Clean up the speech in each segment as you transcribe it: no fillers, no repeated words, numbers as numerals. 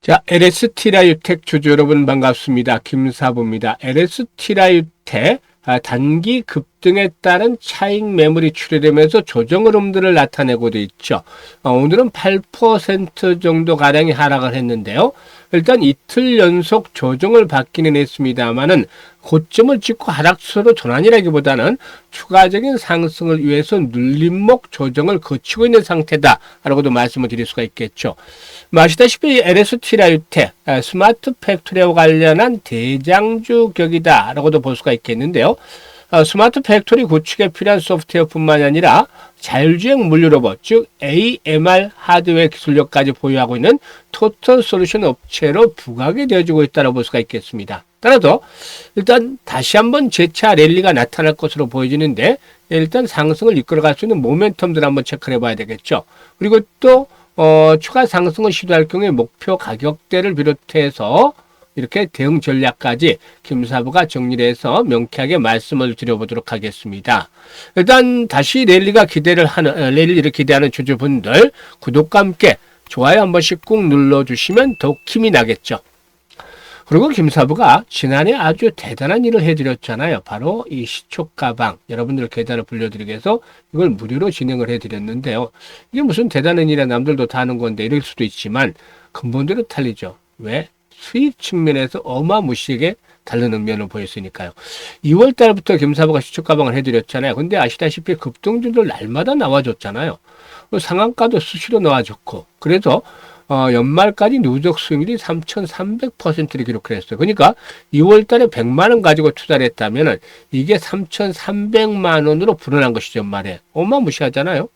자, LST라유텍 주주 여러분 반갑습니다. 김사부입니다. LST라유텍 단기 급등에 따른 차익 매물이 출현되면서 조정 흐름들을 나타내고 있죠. 오늘은 8% 정도 가량이 하락을 했는데요. 일단 이틀 연속 조정을 받기는 했습니다만은 고점을 찍고 하락세로 전환이라기보다는 추가적인 상승을 위해서 눌림목 조정을 거치고 있는 상태다라고도 말씀을 드릴 수가 있겠죠. 아시다시피 LST라유텍 스마트 팩토리와 관련한 대장주 격이다라고도 볼 수가 있겠는데요. 스마트 팩토리 구축에 필요한 소프트웨어뿐만 아니라 자율주행 물류 로봇, 즉 AMR 하드웨어 기술력까지 보유하고 있는 토털 솔루션 업체로 부각이 되어지고 있다고 볼 수가 있겠습니다. 따라서 일단 다시 한번 재차 랠리가 나타날 것으로 보여지는데 일단 상승을 이끌어갈 수 있는 모멘텀들 한번 체크를 해봐야 되겠죠. 그리고 또 추가 상승을 시도할 경우에 목표 가격대를 비롯해서 이렇게 대응 전략까지 김사부가 정리를 해서 명쾌하게 말씀을 드려보도록 하겠습니다. 일단 다시 랠리를 기대하는 주주분들 구독과 함께 좋아요 한 번씩 꾹 눌러주시면 더욱 힘이 나겠죠. 그리고 김사부가 지난해 아주 대단한 일을 해드렸잖아요. 바로 이 시초가방 여러분들 계좌를 불려드리기 위해서 이걸 무료로 진행을 해드렸는데요. 이게 무슨 대단한 일이야, 남들도 다 하는 건데 이럴 수도 있지만 근본대로 틀리죠. 왜? 수익 측면에서 어마무시하게 다른 면을 보였으니까요. 2월 달부터 김사부가 시초 가방을 해드렸잖아요. 근데 아시다시피 급등주들 날마다 나와줬잖아요. 상한가도 수시로 나와줬고, 그래서 연말까지 누적 수익률이 3,300%를 기록을 했어요. 그러니까 2월 달에 100만 원 가지고 투자를 했다면 이게 3,300만 원으로 불어난 것이죠, 연말에. 어마무시하잖아요.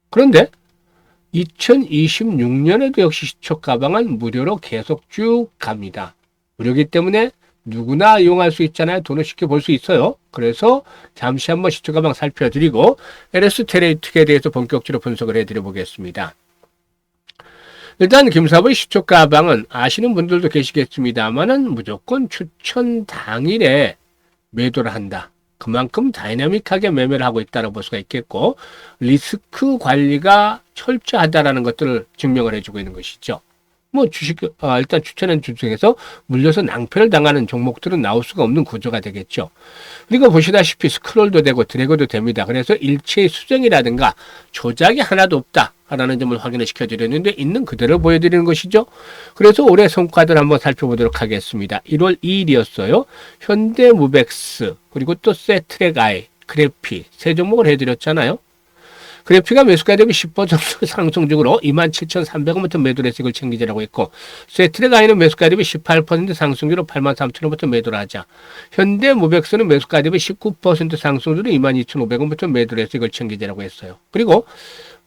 그런데 2026년에도 역시 시초 가방은 무료로 계속 쭉 갑니다. 무료이기 때문에 누구나 이용할 수 있잖아요. 돈을 쉽게 벌 수 있어요. 그래서 잠시 한번 시초 가방 살펴드리고 LST라유텍에 대해서 본격적으로 분석을 해드려 보겠습니다. 일단 김사부의 시초 가방은 아시는 분들도 계시겠습니다만은 무조건 추천 당일에 매도를 한다. 그만큼 다이나믹하게 매매를 하고 있다고 볼 수가 있겠고, 리스크 관리가 철저하다라는 것들을 증명을 해주고 있는 것이죠. 뭐 일단 추천한 주식 중에서 물려서 낭패를 당하는 종목들은 나올 수가 없는 구조가 되겠죠. 그리고 보시다시피 스크롤도 되고 드래그도 됩니다. 그래서 일체의 수정이라든가 조작이 하나도 없다라는 점을 확인을 시켜드렸는데 있는 그대로 보여드리는 것이죠. 그래서 올해 성과들 한번 살펴보도록 하겠습니다. 1월 2일이었어요. 현대무벡스 그리고 또 세트랙아이, 그래피 세 종목을 해드렸잖아요. 그래피가 매수가 대비 10% 상승적으로 27,300원부터 매도를 해서 이걸 챙기자라고 했고, 세트랙아이는 매수가 대비 18% 상승률로 83,000원부터 매도를 하자. 현대무벡스는 매수가 대비 19% 상승률로 22,500원부터 매도를 해서 이걸 챙기자라고 했어요. 그리고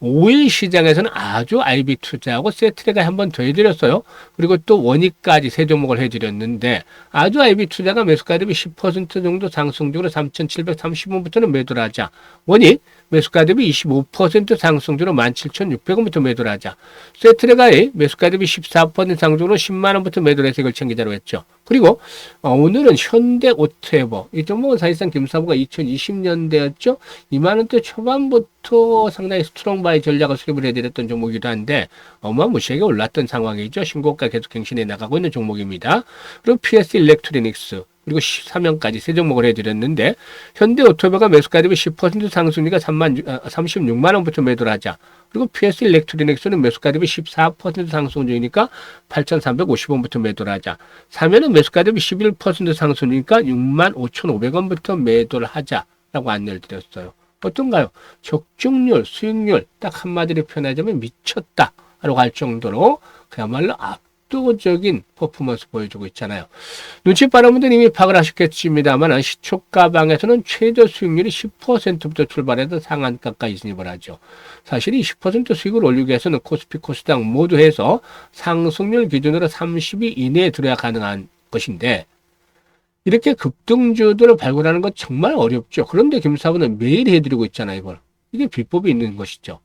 5일 시장에서는 아주 IB 투자하고 세트랙아이 한 번 더 해드렸어요. 그리고 또 원익까지 세 종목을 해드렸는데 아주 IB 투자가 매수가 대비 10% 정도 상승적으로 3,730원부터는 매도를 하자. 원익 매수가 대비 25% 상승적으로 17,600원부터 매도를 하자. 세트랙아이 매수가 대비 14% 상승으로 10만원부터 매도를 해서 이걸 챙기자로 했죠. 그리고 오늘은 현대오토에버, 이 종목은 사실상 김사부가 2020년대였죠. 2만원대 초반부터 상당히 스트롱바이 전략을 수립을 해드렸던 종목이기도 한데 어마무시하게 올랐던 상황이죠. 신고가 계속 갱신해 나가고 있는 종목입니다. 그리고 PS 일렉트로닉스 그리고 13년까지 세 종목을 해드렸는데 현대오토에버가 매수가 대비 10% 상승률가 36만원부터 매도를 하자. 그리고 PS 일렉트로닉스는 매수가 대비 14% 상승 중이니까 8,350원부터 매도를 하자. 사면은 매수가 대비 11% 상승이니까 65,500원부터 매도를 하자라고 안내를 드렸어요. 어떤가요? 적중률, 수익률 딱 한마디로 표현하자면 미쳤다라고 할 정도로 그야말로 압도적인 퍼포먼스 보여주고 있잖아요. 눈치 빠른 분들은 이미 파악을 하셨겠습니다만 시초가방에서는 최저 수익률이 10%부터 출발해서 상한가까지 진입을 하죠. 사실 이 10% 수익을 올리기 위해서는 코스피, 코스닥 모두 해서 상승률 기준으로 30위 이내에 들어야 가능한 것인데 이렇게 급등주들을 발굴하는 건 정말 어렵죠. 그런데 김사부는 매일 해드리고 있잖아요. 이걸. 이게 비법이 있는 것이죠.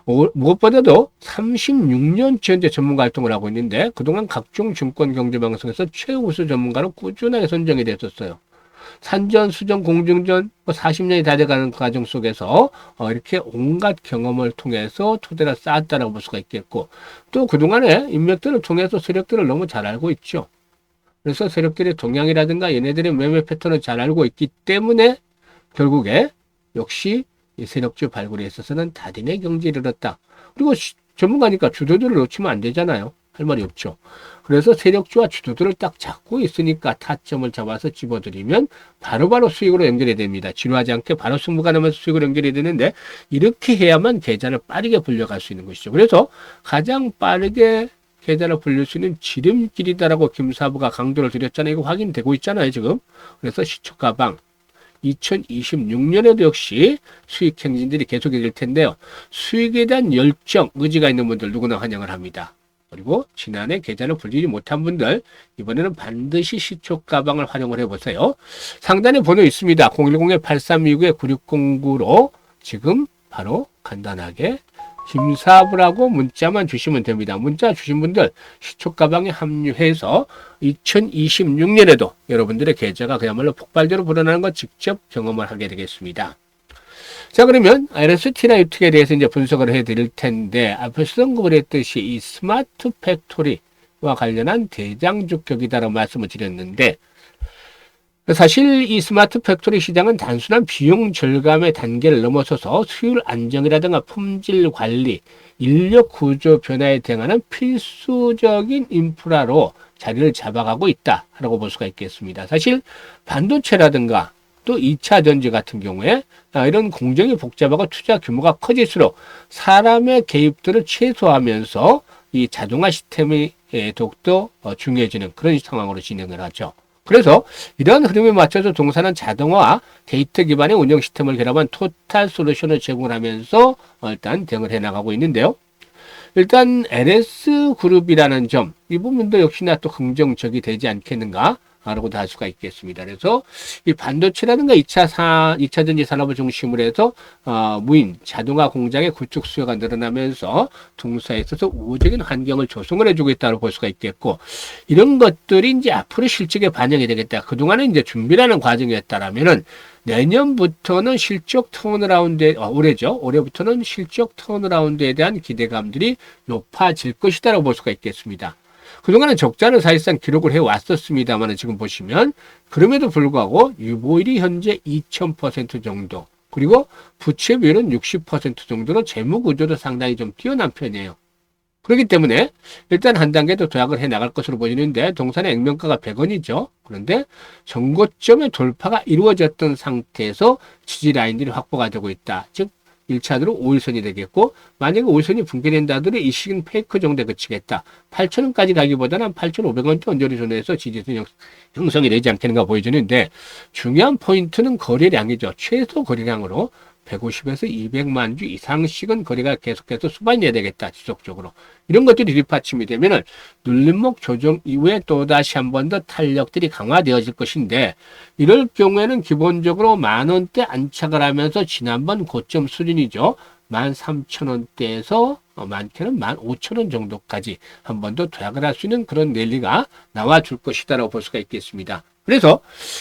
무엇보다도 36년째 현재 전문가 활동을 하고 있는데 그동안 각종 증권 경제 방송에서 최우수 전문가로 꾸준하게 선정이 됐었어요. 산전, 수전, 공중전 40년이 다 돼가는 과정 속에서 이렇게 온갖 경험을 통해서 토대를 쌓았다라고 볼 수가 있겠고, 또 그동안에 인맥들을 통해서 세력들을 너무 잘 알고 있죠. 그래서 세력들의 동향이라든가 얘네들의 매매 패턴을 잘 알고 있기 때문에 결국에 역시 이 세력주 발굴에 있어서는 다딘의 경지에 이르렀다. 그리고 전문가니까 주도들을 놓치면 안 되잖아요. 할 말이 없죠. 그래서 세력주와 주도들을 딱 잡고 있으니까 타점을 잡아서 집어들이면 바로바로 수익으로 연결이 됩니다. 지루하지 않게 바로 승부가 나면서 수익으로 연결이 되는데, 이렇게 해야만 계좌를 빠르게 불려갈 수 있는 것이죠. 그래서 가장 빠르게 계좌를 불릴 수 있는 지름길이다라고 김사부가 강조를 드렸잖아요. 이거 확인되고 있잖아요, 지금. 그래서 시초가방 2026년에도 역시 수익 행진들이 계속이 될 텐데요. 수익에 대한 열정, 의지가 있는 분들 누구나 환영을 합니다. 그리고 지난해 계좌를 불리지 못한 분들 이번에는 반드시 시초가방을 활용을 해보세요. 상단에 번호 있습니다. 010-8329-9609로 지금 바로 간단하게 김사부라고 문자만 주시면 됩니다. 문자 주신 분들 시초가방에 합류해서 2026년에도 여러분들의 계좌가 그야말로 폭발적으로 불어나는 거 직접 경험을 하게 되겠습니다. 자, 그러면 LST나 유택에 대해서 이제 분석을 해드릴 텐데, 앞에서 언급을 했듯이 이 스마트 팩토리와 관련한 대장주격이다라고 말씀을 드렸는데, 사실 이 스마트 팩토리 시장은 단순한 비용 절감의 단계를 넘어서서 수율 안정이라든가 품질 관리, 인력 구조 변화에 대응하는 필수적인 인프라로 자리를 잡아가고 있다라고 볼 수가 있겠습니다. 사실 반도체라든가 또 2차 전지 같은 경우에 이런 공정이 복잡하고 투자 규모가 커질수록 사람의 개입들을 최소화하면서 이 자동화 시스템이 더욱더 중요해지는 그런 상황으로 진행을 하죠. 그래서 이러한 흐름에 맞춰서 동사는 자동화와 데이터 기반의 운영 시스템을 결합한 토탈 솔루션을 제공하면서 일단 대응을 해나가고 있는데요. 일단 LS그룹이라는 점, 이 부분도 역시나 또 긍정적이 되지 않겠는가 라고도 할 수가 있겠습니다. 그래서 이 반도체라든가 2차 전지 산업을 중심으로 해서 무인 자동화 공장의 구축 수요가 늘어나면서 동사에 있어서 우호적인 환경을 조성을 해주고 있다고 볼 수가 있겠고, 이런 것들이 이제 앞으로 실적에 반영이 되겠다. 그동안은 이제 준비라는 과정이었다라면은 내년부터는 실적 턴어라운드, 올해죠. 올해부터는 실적 턴어라운드에 대한 기대감들이 높아질 것이다라고 볼 수가 있겠습니다. 그동안은 적자는 사실상 기록을 해왔었습니다만 지금 보시면 그럼에도 불구하고 유보율이 현재 2000% 정도, 그리고 부채 비율은 60% 정도로 재무 구조도 상당히 좀 뛰어난 편이에요. 그렇기 때문에 일단 한 단계 더 도약을 해 나갈 것으로 보이는데, 동산의 액면가가 100원이죠. 그런데 정고점의 돌파가 이루어졌던 상태에서 지지 라인들이 확보가 되고 있다. 즉 1차적으로 5일선이 되겠고, 만약에 5일선이 붕괴된다 하더라도 이 시기는 페이크 정도에 그치겠다. 8,000원까지 가기보다는 8,500원대 언저리 선에서 지지선 형성이 되지 않겠는가 보여지는데, 중요한 포인트는 거래량이죠. 최소 거래량으로 150에서 200만 주 이상씩은 거래가 계속해서 수반돼야 되겠다, 지속적으로. 이런 것들이 뒷받침이 되면은 눌림목 조정 이후에 또다시 한 번 더 탄력들이 강화되어질 것인데, 이럴 경우에는 기본적으로 10,000원대 안착을 하면서 지난번 고점 수준이죠. 13,000원대에서 많게는 15,000원 정도까지 한 번 더 도약을 할 수 있는 그런 랠리가 나와줄 것이다라고 볼 수가 있겠습니다. 그래서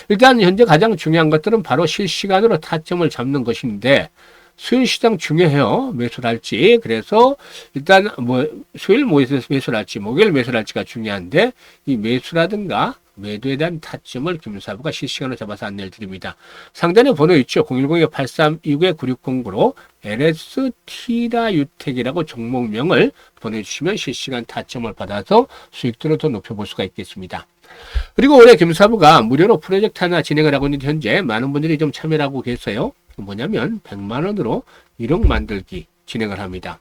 일단 현재 가장 중요한 것들은 바로 실시간으로 타점을 잡는 것인데, 수요일 시장 중요해요. 매수를 할지. 그래서 일단 수요일 매수를 할지 목요일 매수를 할지가 중요한데, 이 매수라든가 매도에 대한 타점을 김사부가 실시간으로 잡아서 안내를 드립니다. 상단에 번호 있죠. 010-8329-9609로 LST라 유택이라고 종목명을 보내주시면 실시간 타점을 받아서 수익들을 더 높여볼 수가 있겠습니다. 그리고 올해 김사부가 무료로 프로젝트 하나 진행을 하고 있는데, 현재 많은 분들이 좀 참여를 하고 계세요. 뭐냐면 100만원으로 1억 만들기 진행을 합니다.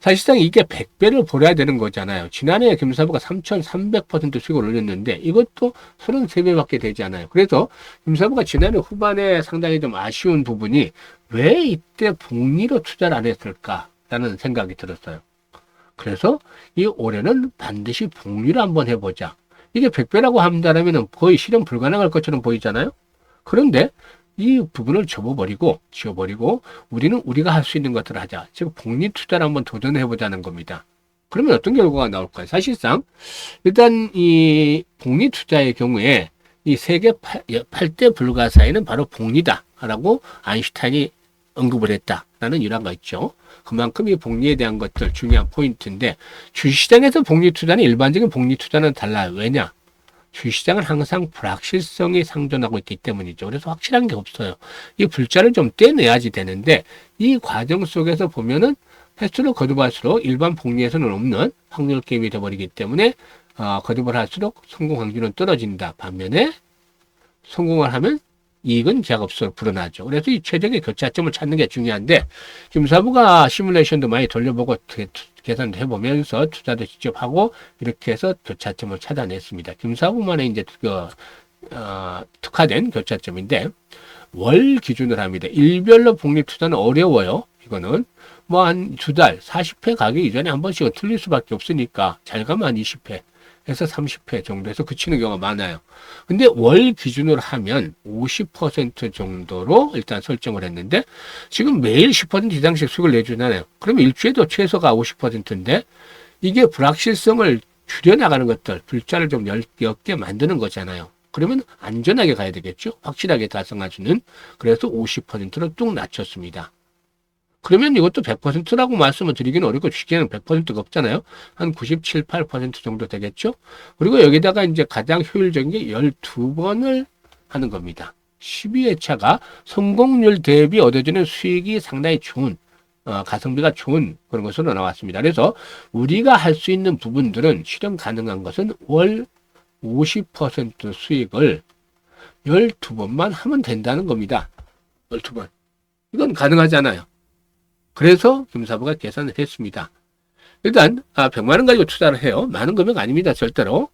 사실상 이게 100배를 벌어야 되는 거잖아요. 지난해 김사부가 3,300% 수익을 올렸는데 이것도 33배밖에 되지 않아요. 그래서 김사부가 지난해 후반에 상당히 좀 아쉬운 부분이 왜 이때 복리로 투자를 안 했을까라는 생각이 들었어요. 그래서 이 올해는 반드시 복리를 한번 해보자. 이게 100배라고 한다면 거의 실현 불가능할 것처럼 보이잖아요. 그런데 이 부분을 지워버리고 우리는 우리가 할 수 있는 것들을 하자. 즉 복리 투자를 한번 도전해보자는 겁니다. 그러면 어떤 결과가 나올까요? 사실상 일단 이 복리 투자의 경우에 이 세계 8대 불가사의는 바로 복리다라고 아인슈타인이 언급을 했다라는 일화가 있죠. 그만큼 이 복리에 대한 것들 중요한 포인트인데 주식시장에서 복리 투자는 일반적인 복리 투자는 달라요. 왜냐? 주식시장은 항상 불확실성이 상존하고 있기 때문이죠. 그래서 확실한 게 없어요. 이 불자를 좀 떼내야지 되는데 이 과정 속에서 보면은 횟수를 거듭할수록 일반 복리에서는 없는 확률 게임이 되어버리기 때문에 거듭을 할수록 성공 확률은 떨어진다. 반면에 성공을 하면 이익은 제약업소로 불어나죠. 그래서 이 최적의 교차점을 찾는 게 중요한데 김사부가 시뮬레이션도 많이 돌려보고 계산도 해보면서 투자도 직접 하고 이렇게 해서 교차점을 찾아냈습니다. 김사부만의 이제 특화된 교차점인데 월 기준으로 합니다. 일별로 복리 투자는 어려워요. 이거는 뭐 한 2달 40회 가기 이전에 한 번씩은 틀릴 수밖에 없으니까 잘 가면 한 20회 에서 30회 정도에서 그치는 경우가 많아요. 근데 월 기준으로 하면 50% 정도로 일단 설정을 했는데 지금 매일 10% 이상씩 수익을 내주잖아요. 그러면 일주에도 최소가 50%인데 이게 불확실성을 줄여나가는 것들, 불자를 좀 옅게 만드는 거잖아요. 그러면 안전하게 가야 되겠죠. 확실하게 달성할 수 있는. 그래서 50%로 뚝 낮췄습니다. 그러면 이것도 100%라고 말씀을 드리기는 어렵고 주식에는 100%가 없잖아요. 한 97, 8% 정도 되겠죠. 그리고 여기다가 이제 가장 효율적인 게 12번을 하는 겁니다. 12회차가 성공률 대비 얻어지는 수익이 상당히 좋은 가성비가 좋은 그런 것으로 나왔습니다. 그래서 우리가 할 수 있는 부분들은 실현 가능한 것은 월 50% 수익을 12번만 하면 된다는 겁니다. 12번. 이건 가능하잖아요. 그래서 김사부가 계산을 했습니다. 일단 100만 원 가지고 투자를 해요. 많은 금액 아닙니다. 절대로.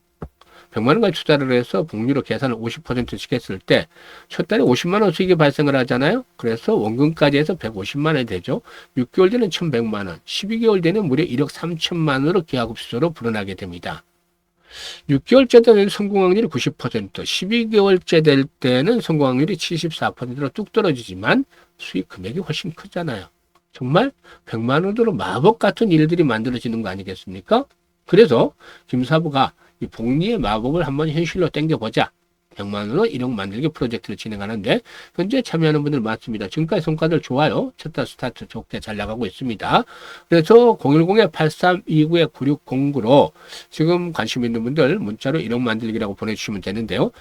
100만 원 가지고 투자를 해서 복리로 계산을 50%씩 했을 때 첫 달에 50만 원 수익이 발생을 하잖아요. 그래서 원금까지 해서 150만 원이 되죠. 6개월 뒤는 1100만 원, 12개월 뒤는 무려 1억 3천만 원으로 기하급수로 불어나게 됩니다. 6개월째 되는 성공 확률이 90%, 12개월째 될 때는 성공 확률이 74%로 뚝 떨어지지만 수익 금액이 훨씬 크잖아요. 정말 100만 원으로 마법 같은 일들이 만들어지는 거 아니겠습니까? 그래서 김사부가 이 복리의 마법을 한번 현실로 당겨보자. 100만 원으로 1억 만들기 프로젝트를 진행하는데 현재 참여하는 분들 많습니다. 지금까지 성과들 좋아요. 첫 달 스타트 좋게 잘 나가고 있습니다. 그래서 010-8329-9609로 지금 관심 있는 분들 문자로 1억 만들기라고 보내주시면 되는데요.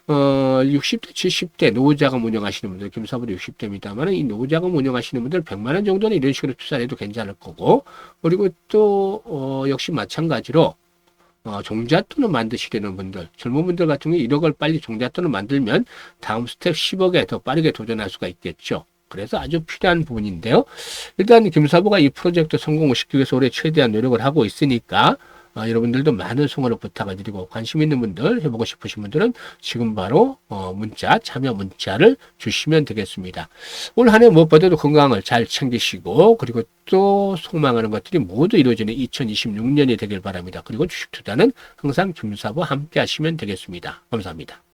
60대, 70대 노후자금 운영하시는 분들, 김사부도 60대입니다만 이 노후자금 운영하시는 분들 100만 원 정도는 이런 식으로 투자해도 괜찮을 거고 그리고 또 역시 마찬가지로 종잣돈을 만드시려는 분들, 젊은 분들 같은 경우에 1억을 빨리 종잣돈을 만들면 다음 스텝 10억에 더 빠르게 도전할 수가 있겠죠. 그래서 아주 필요한 부분인데요. 일단 김사부가 이 프로젝트 성공을 시키기 위해서 올해 최대한 노력을 하고 있으니까 여러분들도 많은 성원을 부탁을 드리고 관심 있는 분들, 해보고 싶으신 분들은 지금 바로 문자, 참여 문자를 주시면 되겠습니다. 올 한 해 무엇보다도 건강을 잘 챙기시고 그리고 또 소망하는 것들이 모두 이루어지는 2026년이 되길 바랍니다. 그리고 주식 투자는 항상 김사부와 함께 하시면 되겠습니다. 감사합니다.